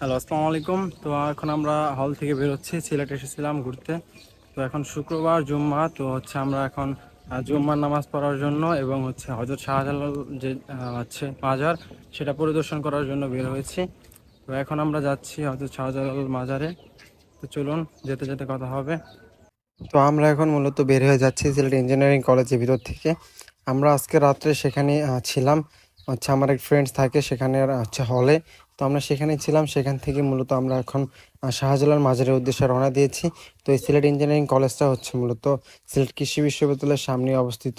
Hello, আসসালামু আলাইকুম। তো এখন আমরা হল থেকে বেরোচ্ছি, সিলেট এসেছিলাম ঘুরতে। তো এখন শুক্রবার জুম্মা, তো আমরা এখন জুম্মার নামাজ পড়ার জন্য এবং হযরত শাহজালাল যে মাজার, সেটা পরিদর্শন করার জন্য বের হয়েছি। তো এখন আমরা যাচ্ছি হযরত শাহজালাল মাজারে। তো চলুন, যেতে যেতে কথা হবে। তো আমরা এখন মূলত বের হয়ে যাচ্ছি সিলেট ইঞ্জিনিয়ারিং কলেজের ভিতর থেকে। আমরা আজকে রাত্রে সেখানে ছিলাম। আমার এক ফ্রেন্ডস থাকে সেখানে হলে। তো আমরা সেখানে ছিলাম, সেখান থেকে মূলত আমরা এখন শাহজালাল মাজারের উদ্দেশ্যে রওনা দিয়েছি। তো এই সিলেট ইঞ্জিনিয়ারিং কলেজটা মূলত সিলেট কৃষি বিশ্ববিদ্যালয়ের সামনে অবস্থিত।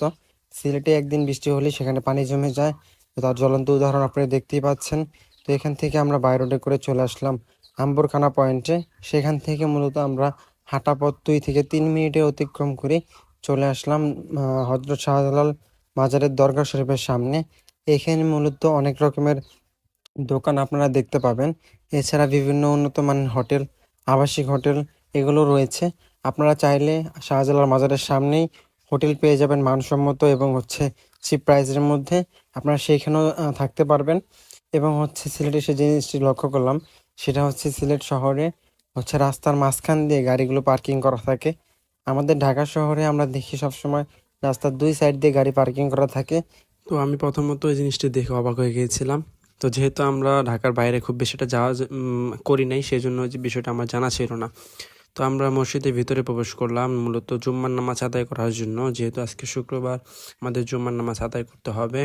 সিলেটে একদিন বৃষ্টি হলে সেখানে পানি জমে যায়, তো তার জ্বলন্ত উদাহরণ আপনারা দেখতেই পাচ্ছেন। তো এখান থেকে আমরা বাই রোডে করে চলে আসলাম আম্বরখানা পয়েন্টে। সেখান থেকে মূলত আমরা হাঁটা পথ 2 থেকে 3 মিনিটে অতিক্রম করে চলে আসলাম হযরত শাহজালাল মাজারের দরগা শরীফের সামনে। এখানে মূলত অনেক রকমের দোকান আপনারা দেখতে পাবেন। এছাড়া বিভিন্ন উন্নত মানের হোটেল, আবাসিক হোটেল এগুলো রয়েছে। আপনারা চাইলে শাহজালাল মাজারের সামনেই হোটেল পেয়ে যাবেন মানসম্মত এবং চিপ প্রাইসের মধ্যে। আপনারা সেইখানেও থাকতে পারবেন। এবং সিলেটে সে জিনিসটি লক্ষ্য করলাম, সেটা সিলেট শহরে রাস্তার মাঝখান দিয়ে গাড়িগুলো পার্কিং করা থাকে। আমাদের ঢাকা শহরে আমরা দেখি সবসময় রাস্তার 2 সাইড দিয়ে গাড়ি পার্কিং করা থাকে। তো আমি প্রথমত এই জিনিসটি দেখে অবাক হয়ে গিয়েছিলাম। তো যেহেতু আমরা ঢাকার বাইরে খুব বেশিটা যাওয়া করি নাই, সেই জন্য যে বিষয়টা আমার জানা ছিল না। তো আমরা মসজিদের ভিতরে প্রবেশ করলাম মূলত জুম্মার নামাজ আদায় করার জন্য। যেহেতু আজকে শুক্রবার, আমাদের জুম্মার নামাজ আদায় করতে হবে,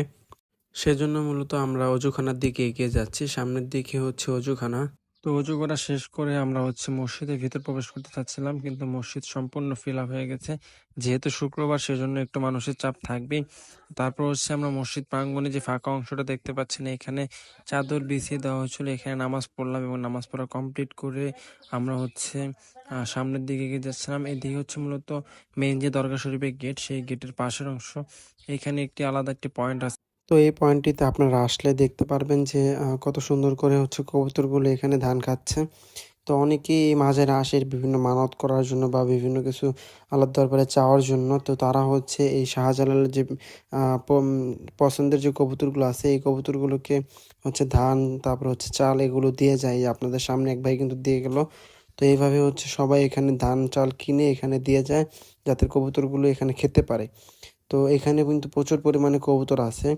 সেজন্য মূলত আমরা অজুখানার দিকে এগিয়ে যাচ্ছি। সামনের দিকে অজুখানা। তো অজু করা শেষ করে আমরা মসজিদের ভিতর প্রবেশ করতে চাচ্ছিলাম, কিন্তু মসজিদ সম্পূর্ণ ফিল আপ হয়ে গেছে। যেহেতু শুক্রবার, সেজন্য একটু মানুষের চাপ থাকবেই। তারপর আমরা মসজিদ প্রাঙ্গণে যে ফাঁকা অংশটা দেখতে পাচ্ছেন, এখানে চাদর বিছিয়ে দেওয়া হয়েছিল। এখানে নামাজ পড়লাম এবং নামাজ পড়া কমপ্লিট করে আমরা সামনের দিকে এগিয়ে যাচ্ছিলাম। এদিকে মূলত মেইন যে দরগা শরীফের গেট, সেই গেটের পাশের অংশ। এখানে একটি আলাদা একটি পয়েন্ট আছে। তো এই পয়েন্টটিতে আপনারা আসলে দেখতে পারবেন যে কত সুন্দর করে কবুতরগুলো এখানে ধান খাচ্ছে। তো অনেকেই এই মাজারে আসে বিভিন্ন মানত করার জন্য বা বিভিন্ন কিছু আল্লাহর দরবারে চাওয়ার জন্য। তো তারা এই শাহজালালের যে পছন্দের যে কবুতরগুলো আছে, এই কবুতরগুলোকে ধান, তারপর চাল এগুলো দিয়ে যায়। আপনাদের সামনে এক ভাই কিন্তু দিয়ে গেল। তো এইভাবে সবাই এখানে ধান চাল কিনে এখানে দিয়ে যায়, যাতে কবুতরগুলো এখানে খেতে পারে। তো এখানে কিন্তু প্রচুর পরিমাণে কবুতর আছে।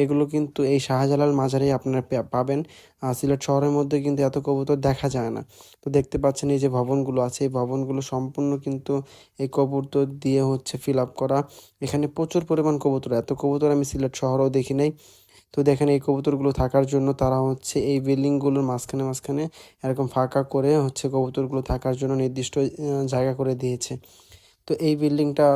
এগুলো কিন্তু এই শাহজালাল মাজারেই আপনারা পাবেন। সিলেট শহরের মধ্যে কিন্তু এত কবুতর দেখা যায় না। তো দেখতে পাচ্ছেন এই যে ভবনগুলো আছে, এই ভবনগুলো সম্পূর্ণ কিন্তু এই কবুতর দিয়ে ফিল আপ করা। এখানে প্রচুর পরিমাণ কবুতর, এত কবুতর আমি সিলেট শহরেও দেখি নাই। তো দেখেন এই কবুতরগুলো থাকার জন্য তারা এই বিল্ডিংগুলোর মাঝখানে মাঝখানে এরকম ফাঁকা করে কবুতরগুলো থাকার জন্য নির্দিষ্ট জায়গা করে দিয়েছে। তো এই বিল্ডিংটা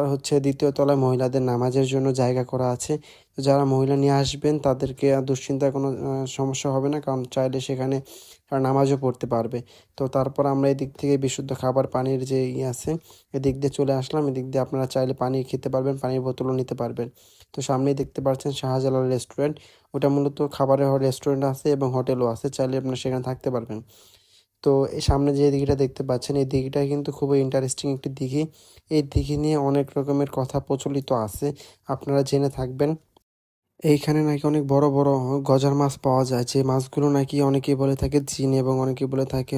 দ্বিতীয় তলায় মহিলাদের নামাজের জন্য জায়গা করা আছে। তো যারা মহিলা নিয়ে আসবেন তাদেরকে দুশ্চিন্তার কোনো সমস্যা হবে না, কারণ চাইলে সেখানে তারা নামাজও পড়তে পারবে। তো তারপর আমরা এদিক থেকে বিশুদ্ধ খাবার পানির যে আছে, এদিক দিয়ে চলে আসলাম। এদিক দিয়ে আপনারা চাইলে পানি খেতে পারবেন, পানির বোতলও নিতে পারবেন। তো সামনেই দেখতে পাচ্ছেন শাহজালাল রেস্টুরেন্ট। ওটা মূলত খাবারের রেস্টুরেন্ট আছে এবং হোটেলও আছে, চাইলে আপনারা সেখানে থাকতে পারবেন। তো এই সামনে যে দিঘিটা দেখতে পাচ্ছেন, এই দিঘিটা কিন্তু খুবই ইন্টারেস্টিং একটি দিঘি। এই দিঘি নিয়ে অনেক রকমের কথা প্রচলিত আছে, আপনারা জেনে থাকবেন। এইখানে নাকি অনেক বড় বড় গজার মাছ পাওয়া যায়, যে মাছগুলো নাকি অনেকেই বলে থাকে জিন এবং অনেকেই বলে থাকে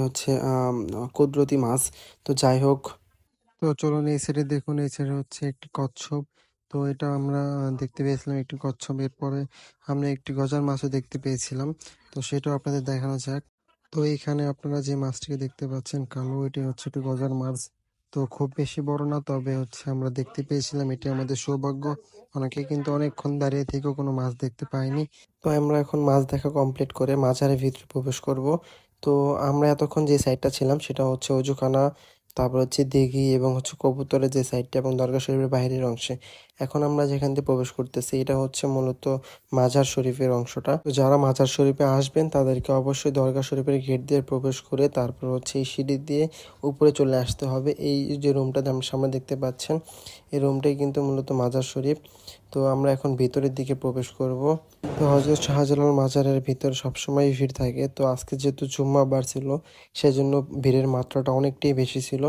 কুদরতি মাছ। তো যাই হোক, তো চলুন এই সাইডে দেখুন, এই সাইডে একটি কচ্ছপ। তো এটা আমরা দেখতে পেয়েছিলাম একটি কচ্ছপ। এরপরে আমরা একটি গজার মাছও দেখতে পেয়েছিলাম, তো সেটাও আপনাদের দেখানো যাক। তো এইখানে আপনারা যে মাছটিকে দেখতে পাচ্ছেন কালো, এটি একটি গজার মাছ। তো খুব বেশি বড় না, তবে আমরা দেখতে পেয়েছিলাম, এটি আমাদের সৌভাগ্য। অনেকে কিন্তু অনেকক্ষণ দাঁড়িয়ে থেকেও কোনো মাছ দেখতে পায়নি। তো আমরা এখন মাছ দেখা কমপ্লিট করে মাজারের ভিতরে প্রবেশ করব। তো আমরা এতক্ষণ যে সাইডটা ছিলাম সেটা অজুখানা, তারপর দিঘি এবং কবুতরের যে সাইডটা এবং দরগা শরীফের বাইরের অংশে। এখন আমরা যেখান দিয়ে প্রবেশ করতেছি এটা মূলত মাজার শরীফের অংশটা। তো যারা মাজার শরীফে আসবেন তাদেরকে অবশ্যই দরগা শরীফের গেট দিয়ে প্রবেশ করে তারপর এই সিঁড়ি দিয়ে উপরে চলে আসতে হবে। এই যে রুমটাতে আমরা সামনে দেখতে পাচ্ছেন, এই রুমটাই কিন্তু মূলত মাজার শরীফ। তো আমরা এখন ভিতরের দিকে প্রবেশ করব। তো হযরত শাহজালাল মাজারের ভিতর সবসময় ভিড় থাকে। তো আজকে যেহেতু জুম্মাবার ছিল, সেজন্য ভিড়ের মাত্রাটা অনেকটাই বেশি ছিল।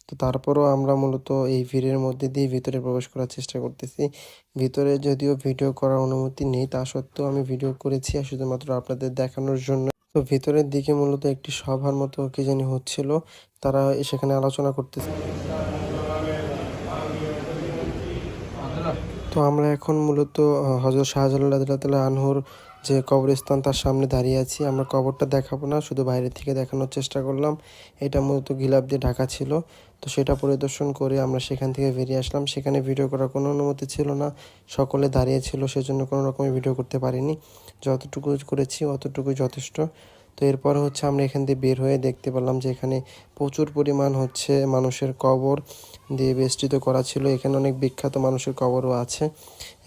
তো তারপরও আমরা মূলত এই ভিড়ের মধ্যে দিয়ে ভিতরে প্রবেশ করার চেষ্টা করতেছি। ভিতরে যদিও ভিডিও করার অনুমতি নেই, তা সত্ত্বেও আমি ভিডিও করেছি শুধুমাত্র আপনাদের দেখানোর জন্য। তো তো ভিতরের দিকে মূলত একটি সভার মতো কি জানি হচ্ছিল, তারা সেখানে আলোচনা করতেছে। তো আমরা এখন মূলত হযরত শাহজালাল রাদিয়াল্লাহু তাআলা আনহুর যে কবরস্থান তার সামনে দাঁড়িয়ে আছি। আমরা কবরটা দেখাবো না, শুধু বাইরে থেকে দেখানোর চেষ্টা করলাম। এটা মূলত গিলাপ দিয়ে ঢাকা ছিল। তো সেটা পরিদর্শন করে আমরা সেখান থেকে বেরিয়ে আসলাম। সেখানে ভিডিও করার কোনো অনুমতি ছিল না। সকলে দাঁড়িয়ে ছিল, সেজন্য কোনো রকমের ভিডিও করতে পারিনি। যতটুকু করেছি অতটুকুই যথেষ্ট। তো এরপর হচ্ছে আমরা এখান দিয়ে বের হয়ে দেখতে পেলাম যে এখানে প্রচুর পরিমাণ হচ্ছে মানুষের কবর দিয়ে বেষ্টিত করা ছিল। এখানে অনেক বিখ্যাত মানুষের কবরও আছে।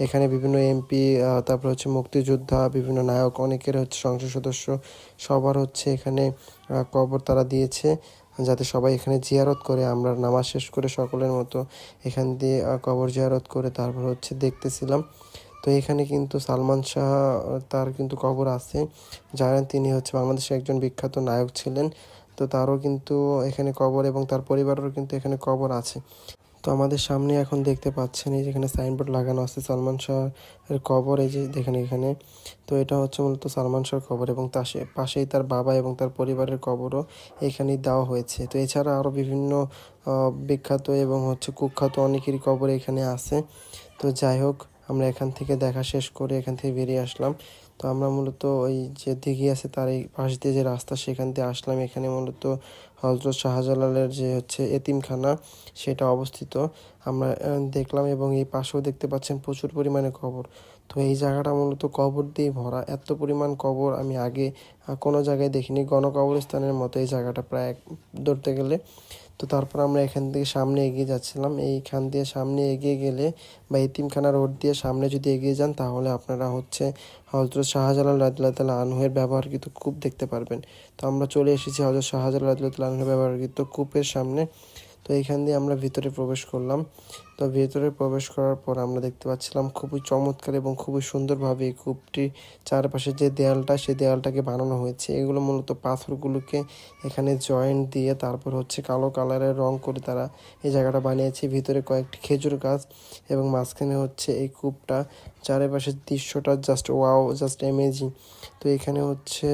এখানে বিভিন্ন এমপি, তারপর হচ্ছে মুক্তিযোদ্ধা, বিভিন্ন নায়ক, অনেকের হচ্ছে সংসদ সদস্য, সবার হচ্ছে এখানে কবর তারা দিয়েছে, যাতে সবাই এখানে জিয়ারত করে। আমরা নামাজ শেষ করে সকলের মতো এখান দিয়ে কবর জিয়ারত করে তারপর হচ্ছে দেখতেছিলাম। তো এখানে কিন্তু সালমান শাহ, তার কিন্তু কবর আছে। জানেন তিনি হচ্ছে বাংলাদেশের একজন বিখ্যাত নায়ক ছিলেন। তো তারও কিন্তু এখানে কবর এবং তার পরিবারেরও কিন্তু এখানে কবর আছে। তো আমাদের সামনে এখন দেখতে পাচ্ছেন এই যেখানে সাইনবোর্ড লাগানো আছে সালমান শাহের কবর, এই যে দেখেন এখানে। তো এটা হচ্ছে মূলত সালমান শাহর কবর এবং তার পাশেই তার বাবা এবং তার পরিবারের কবরও এখানেই দেওয়া হয়েছে। তো এছাড়া আরও বিভিন্ন বিখ্যাত এবং হচ্ছে কুখ্যাত অনেকেরই কবর এখানে আছে। তো যাই হোক, আমরা এখান থেকে দেখা শেষ করে এখান থেকে বেরিয়ে আসলাম। তো আমরা মূলত ওই যে দিঘি আছে তার এই পাশ দিয়ে যে রাস্তা, সেখান দিয়ে আসলাম। এখানে মূলত হযরত শাহজালালের যে হচ্ছে এতিমখানা সেটা অবস্থিত আমরা দেখলাম, এবং এই পাশেও দেখতে পাচ্ছেন প্রচুর পরিমাণে কবর। তো এই জায়গাটা মূলত কবর দিয়ে ভরা। এত পরিমাণ কবর আমি আগে কোনো জায়গায় দেখিনি। গণকবরস্থানের মতো এই জায়গাটা প্রায় ধরতে গেলে। তো তারপর আমরা এখান থেকে সামনে এগিয়ে যাচ্ছিলাম। এইখান দিয়ে সামনে এগিয়ে গেলে বা এতিমখানা রোড দিয়ে সামনে যদি এগিয়ে যান, তাহলে আপনারা হচ্ছে হযরত শাহজালাল রাদিয়াল্লাহু তাআলা আনহু-এর ব্যবহারকৃত কূপ দেখতে পারবেন। তো আমরা চলে এসেছি হযরত শাহজালাল রাদিয়াল্লাহু তাআলা আনহু-এর ব্যবহারকৃত কূপের সামনে। তো এইখান দিয়ে আমরা ভিতরে প্রবেশ করলাম। তো ভিতরে প্রবেশ করার পর আমরা দেখতে পাচ্ছিলাম খুবই চমৎকার এবং খুবই সুন্দরভাবে এই কূপটির চারপাশে যে দেয়ালটা, সেই দেয়ালটাকে বানানো হয়েছে। এগুলো মূলত পাথরগুলোকে এখানে জয়েন্ট দিয়ে তারপর হচ্ছে কালো কালারের রং করে তারা এই জায়গাটা বানিয়েছে। ভিতরে কয়েকটি খেজুর গাছ এবং মাঝখানে হচ্ছে এই কূপটা। চারিপাশের দৃশ্যটা জাস্ট ওয়াও, জাস্ট অ্যামেজিং। তো এখানে হচ্ছে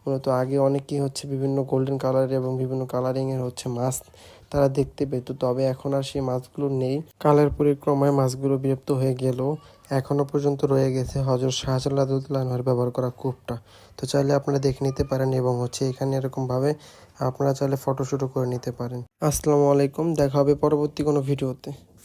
মূলত আগে অনেকেই হচ্ছে বিভিন্ন গোল্ডেন কালারের এবং বিভিন্ন কালারিংয়ের হচ্ছে মাছ তারা দেখতে পেত, তবে এখন আর সেই মাছগুলো নেই। কালের পরিক্রমায় মাছগুলো বিলুপ্ত হয়ে গেলেও এখনও পর্যন্ত রয়ে গেছে হযরত শাহজালাল রাদিয়াল্লাহু তাআলা আনহু-এর ব্যবহার করা কূপটা। তো চাইলে আপনারা দেখে নিতে পারেন এবং হচ্ছে এখানে এরকমভাবে আপনারা চাইলে ফটোশ্যুটও করে নিতে পারেন। আসসালামু আলাইকুম, দেখা হবে পরবর্তী কোনো ভিডিওতে।